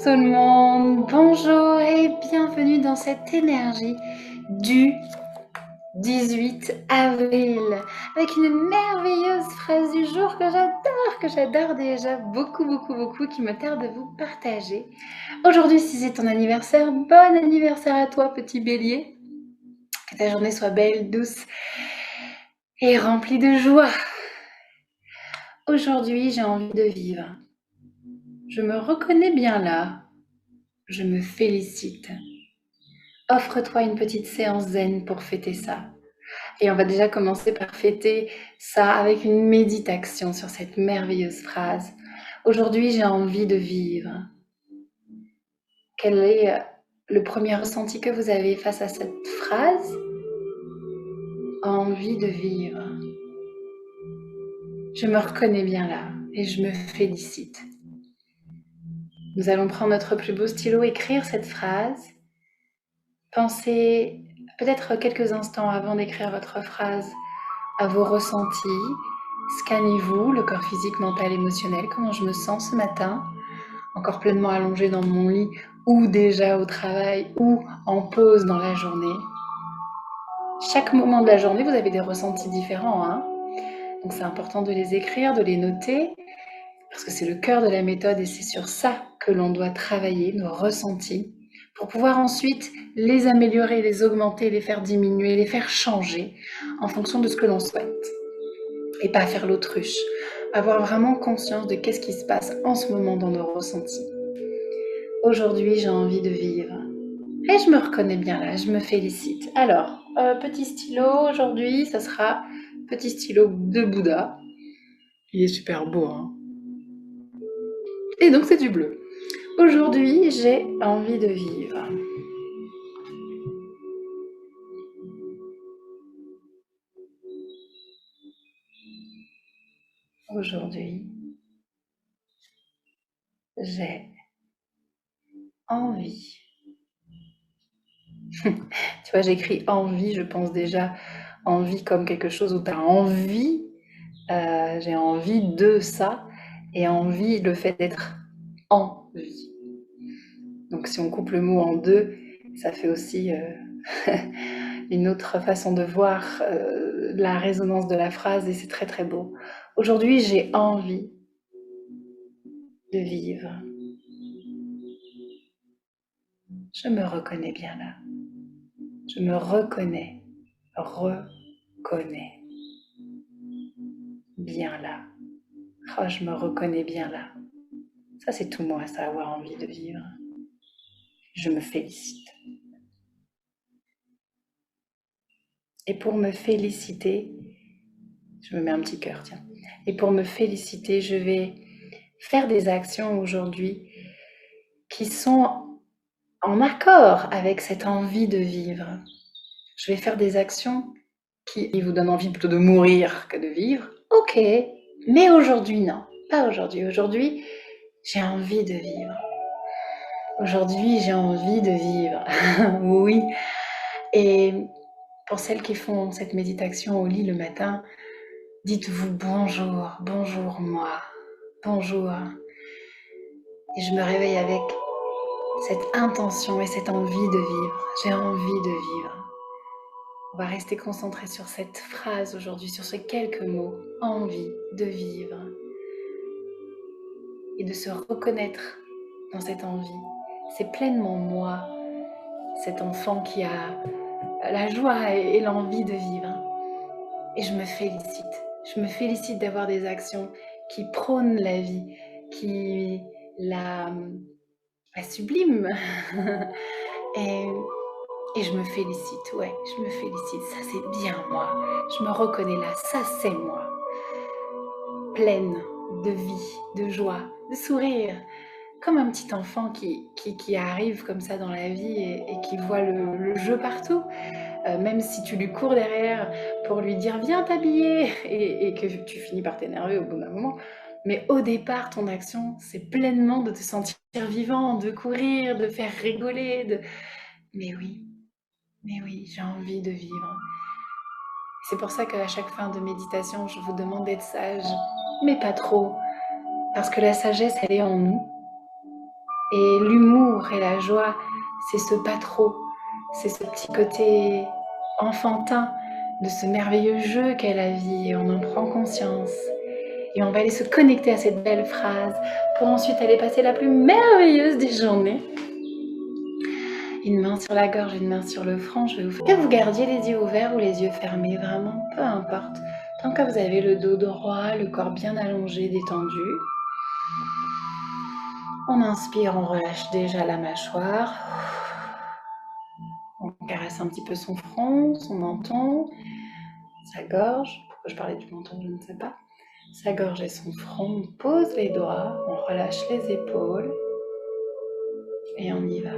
tout le monde, bonjour et bienvenue dans cette énergie du 18 avril avec une merveilleuse phrase du jour que j'adore déjà beaucoup, qui me tarde de vous partager. Aujourd'hui, si c'est ton anniversaire, bon anniversaire à toi, petit bélier. Que ta journée soit belle, douce et remplie de joie. Aujourd'hui, j'ai envie de vivre. Je me reconnais bien là. Je me félicite. Offre-toi une petite séance zen pour fêter ça. Et on va déjà commencer par fêter ça avec une méditation sur cette merveilleuse phrase. Aujourd'hui, j'ai envie de vivre. Quel est le premier ressenti que vous avez face à cette phrase? Envie de vivre. Je me reconnais bien là et je me félicite. Nous allons prendre notre plus beau stylo, écrire cette phrase. Pensez peut-être quelques instants avant d'écrire votre phrase à vos ressentis. Scannez-vous, le corps physique, mental, émotionnel, comment je me sens ce matin, encore pleinement allongée dans mon lit ou déjà au travail ou en pause dans la journée. Chaque moment de la journée, vous avez des ressentis différents, hein, donc c'est important de les écrire, de les noter, parce que c'est le cœur de la méthode et c'est sur ça que l'on doit travailler, nos ressentis, pour pouvoir ensuite les améliorer, les augmenter, les faire diminuer, les faire changer en fonction de ce que l'on souhaite. Et pas faire l'autruche. Avoir vraiment conscience de qu'est-ce qui se passe en ce moment dans nos ressentis. Aujourd'hui, j'ai envie de vivre. Et je me reconnais bien là, je me félicite. Alors, petit stylo, aujourd'hui, ça sera petit stylo de Bouddha. Il est super beau, hein. Et donc, c'est du bleu. Aujourd'hui, j'ai envie de vivre. Aujourd'hui, j'ai envie. Tu vois, j'écris envie, je pense déjà envie comme quelque chose où tu as envie. J'ai envie de ça. Et envie, le fait d'être en vie. Donc si on coupe le mot en deux, ça fait aussi une autre façon de voir la résonance de la phrase et c'est très très beau. Aujourd'hui, j'ai envie de vivre. Je me reconnais bien là. Je me reconnais bien là. Oh, je me reconnais bien là. Ça, c'est tout moi, ça, avoir envie de vivre. Je me félicite. Et pour me féliciter, je me mets un petit cœur, tiens. Et pour me féliciter, je vais faire des actions aujourd'hui qui sont en accord avec cette envie de vivre. Je vais faire des actions qui vous donnent envie plutôt de mourir que de vivre. Ok, mais aujourd'hui, non. Pas aujourd'hui. Aujourd'hui, j'ai envie de vivre. Aujourd'hui, j'ai envie de vivre. Oui. Et pour celles qui font cette méditation au lit le matin, dites-vous bonjour, bonjour moi, bonjour. Et je me réveille avec cette intention et cette envie de vivre. J'ai envie de vivre. On va rester concentré sur cette phrase aujourd'hui, sur ces quelques mots. Envie de vivre. Et de se reconnaître dans cette envie. C'est pleinement moi, cet enfant qui a la joie et l'envie de vivre. Et je me félicite. Je me félicite d'avoir des actions qui prônent la vie, qui la subliment. Et je me félicite, ouais, je me félicite. Ça, c'est bien moi. Je me reconnais là, ça, c'est moi. Pleine de vie, de joie, de sourire. Comme un petit enfant qui arrive comme ça dans la vie et qui voit le jeu partout. Même si tu lui cours derrière pour lui dire viens t'habiller et que tu finis par t'énerver au bout d'un moment. Mais au départ, ton action, c'est pleinement de te sentir vivant, de courir, de faire rigoler. Mais oui, j'ai envie de vivre. C'est pour ça qu'à chaque fin de méditation, je vous demande d'être sage, mais pas trop. Parce que la sagesse, elle est en nous. Et l'humour et la joie, c'est ce pas trop, c'est ce petit côté enfantin de ce merveilleux jeu qu'est la vie. Et on en prend conscience. Et on va aller se connecter à cette belle phrase pour ensuite aller passer la plus merveilleuse des journées. Une main sur la gorge, une main sur le front. Je vais vous faire que vous gardiez les yeux ouverts ou les yeux fermés, vraiment, peu importe. Tant que vous avez le dos droit, le corps bien allongé, détendu. On inspire, on relâche déjà la mâchoire. On caresse un petit peu son front, son menton, sa gorge. Pourquoi je parlais du menton, je ne sais pas. Sa gorge et son front. On pose les doigts, on relâche les épaules. Et on y va.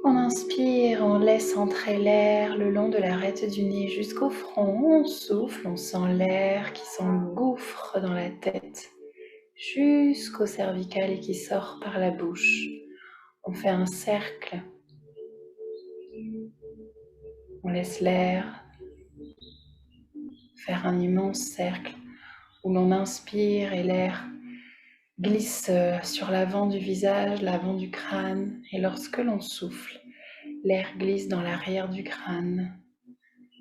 On inspire, on laisse entrer l'air le long de l'arête du nez jusqu'au front. On souffle, on sent l'air qui s'engouffre dans la tête jusqu'au cervical et qui sort par la bouche. On fait un cercle. On laisse l'air faire un immense cercle où l'on inspire et l'air glisse sur l'avant du visage, l'avant du crâne. Et lorsque l'on souffle, l'air glisse dans l'arrière du crâne.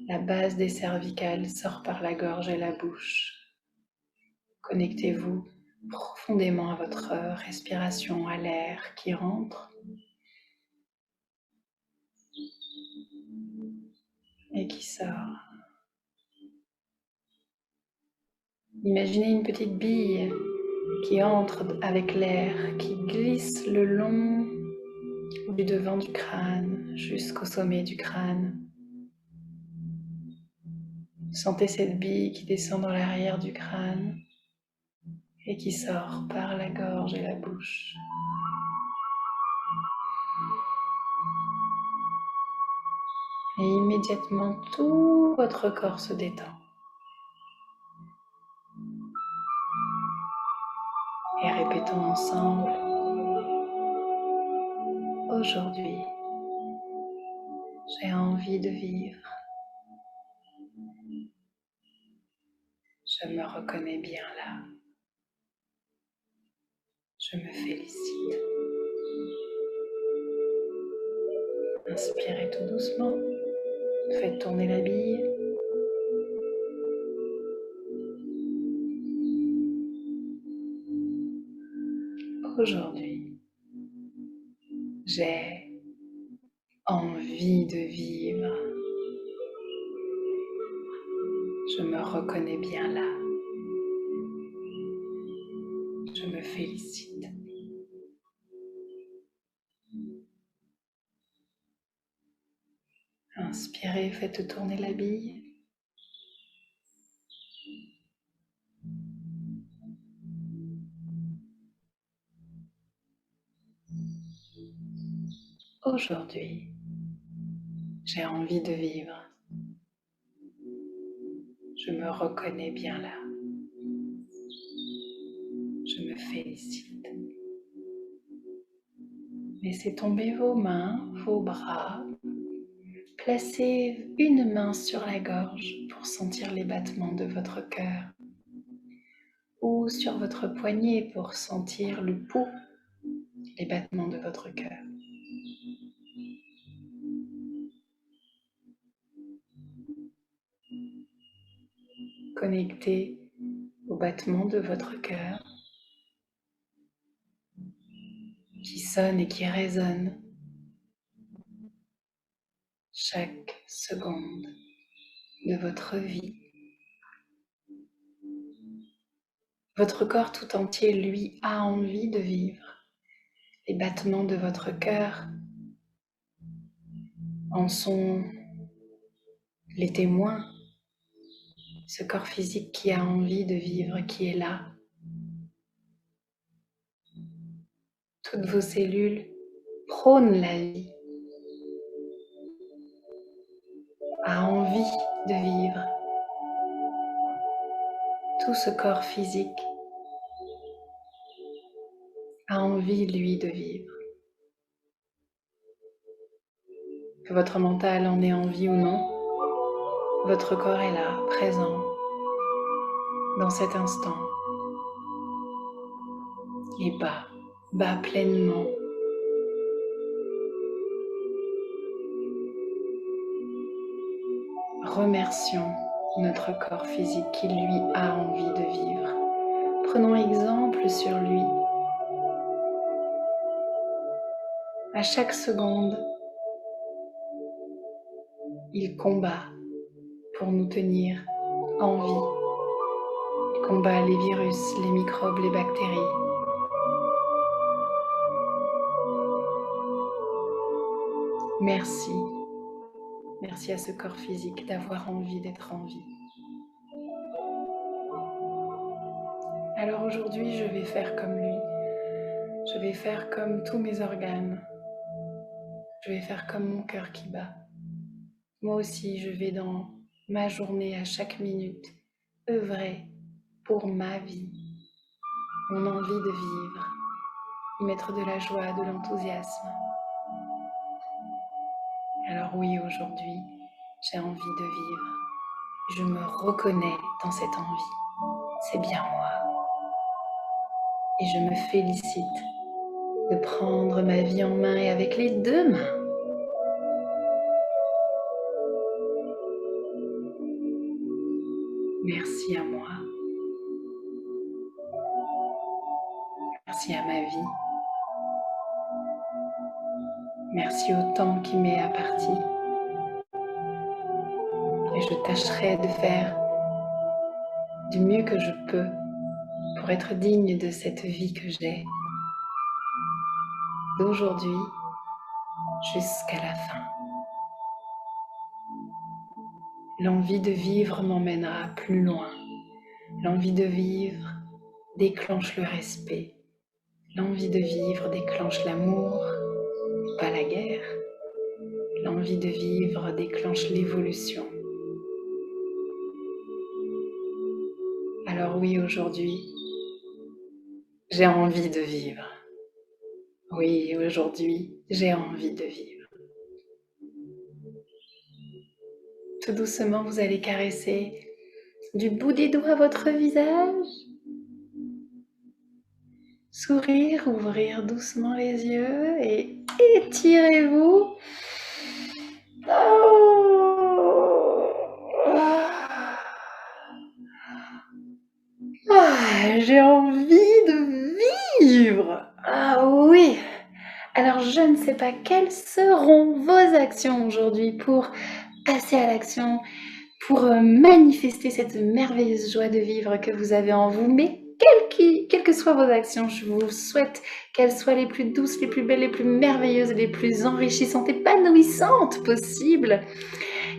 La base des cervicales sort par la gorge et la bouche. Connectez-vous profondément à votre respiration, à l'air qui rentre et qui sort. Imaginez une petite bille qui entre avec l'air, qui glisse le long du devant du crâne jusqu'au sommet du crâne. Sentez cette bille qui descend dans l'arrière du crâne et qui sort par la gorge et la bouche. Et immédiatement, tout votre corps se détend. Et répétons ensemble. Aujourd'hui, j'ai envie de vivre. Je me reconnais bien là. Je me félicite. Inspirez tout doucement. Faites tourner la bille. Aujourd'hui, j'ai envie de vivre. Je me reconnais bien là. Je me félicite. Inspirez, faites tourner la bille. Aujourd'hui, j'ai envie de vivre. Je me reconnais bien là. Je me félicite. Laissez tomber vos mains, vos bras. Placez une main sur la gorge pour sentir les battements de votre cœur ou sur votre poignet pour sentir le pouls, les battements de votre cœur. Connectez aux battements de votre cœur qui sonnent et qui résonnent chaque seconde de votre vie. Votre corps tout entier, lui, a envie de vivre. Les battements de votre cœur en sont les témoins. Ce corps physique qui a envie de vivre, qui est là. Toutes vos cellules prônent la vie, a envie de vivre. Tout ce corps physique a envie, lui, de vivre. Que votre mental en ait envie ou non, votre corps est là, présent, dans cet instant. et bas, bas pleinement. Remercions notre corps physique qui lui a envie de vivre. Prenons exemple sur lui. À chaque seconde, il combat pour nous tenir en vie. Il combat les virus, les microbes, les bactéries. Merci. Merci à ce corps physique d'avoir envie d'être en vie. Alors aujourd'hui, je vais faire comme lui. Je vais faire comme tous mes organes. Je vais faire comme mon cœur qui bat. Moi aussi, je vais dans ma journée à chaque minute œuvrer pour ma vie, mon envie de vivre, y mettre de la joie, de l'enthousiasme. Alors oui, aujourd'hui, j'ai envie de vivre. Je me reconnais dans cette envie. C'est bien moi. Et je me félicite de prendre ma vie en main et avec les deux mains. Merci à moi. Merci à ma vie. Merci au temps qui m'est imparti. Et je tâcherai de faire du mieux que je peux pour être digne de cette vie que j'ai, d'aujourd'hui jusqu'à la fin. L'envie de vivre m'emmènera plus loin. L'envie de vivre déclenche le respect. L'envie de vivre déclenche l'amour, pas la guerre. L'envie de vivre déclenche l'évolution. Alors oui, aujourd'hui, j'ai envie de vivre. Oui, aujourd'hui, j'ai envie de vivre. Tout doucement, vous allez caresser du bout des doigts votre visage. Sourire, ouvrir doucement les yeux et étirez-vous. J'ai envie de vivre. Ah oui. Alors je ne sais pas quelles seront vos actions aujourd'hui pour passer à l'action, pour manifester cette merveilleuse joie de vivre que vous avez en vous. Mais quelles que soient vos actions, je vous souhaite qu'elles soient les plus douces, les plus belles, les plus merveilleuses, les plus enrichissantes, épanouissantes possibles.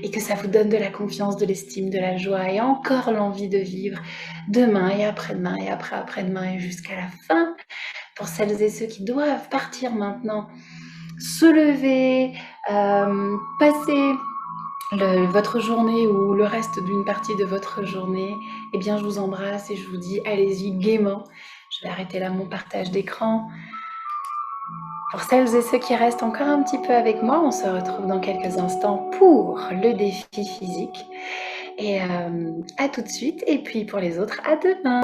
Et que ça vous donne de la confiance, de l'estime, de la joie et encore l'envie de vivre demain et après-demain et après-demain et jusqu'à la fin. Pour celles et ceux qui doivent partir maintenant, se lever, passer votre journée ou le reste d'une partie de votre journée, eh bien je vous embrasse et je vous dis allez-y gaiement. Je vais arrêter là mon partage d'écran. Pour celles et ceux qui restent encore un petit peu avec moi, on se retrouve dans quelques instants pour le défi physique. Et à tout de suite. Et puis pour les autres, à demain.